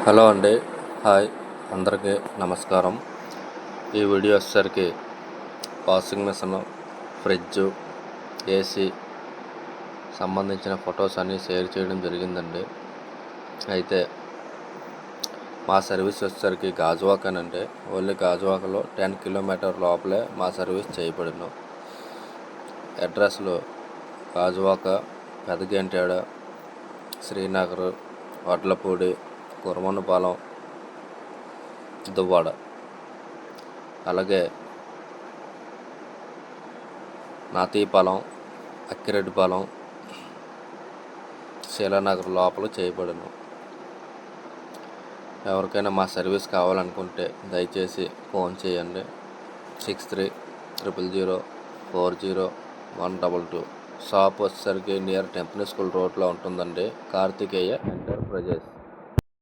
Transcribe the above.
Hello అండి. Hi, అందరికీ నమస్కారం. ఈ వీడియో వచ్చేసరికి వాషింగ్ మిషన్, ఫ్రిడ్జ్, ఏసీ సంబంధించిన ఫొటోస్ అన్నీ షేర్ చేయడం జరిగిందండి. అయితే మా సర్వీస్ వచ్చేసరికి గాజువాకనండి. ఓన్లీ గాజువాకలో 10 కిలోమీటర్ లోపలే మా సర్వీస్ చేయబడును. అడ్రస్లు గాజువాక, పెదగంటాడ, శ్రీనగర్, వడ్లపూడి, కురమన్నపాలెం, దువ్వాడ, అలాగే నాతీపాలెం, అక్కిరెడ్డిపాలెం, శీలానగర్ లోపల చేయబడును. ఎవరికైనా మా సర్వీస్ కావాలనుకుంటే దయచేసి ఫోన్ చేయండి. 6300040122. షాప్ వచ్చేసరికి నియర్ టెంపుల్ స్కూల్ రోడ్లో ఉంటుందండి. కార్తికేయ ఎంటర్ప్రైజెస్.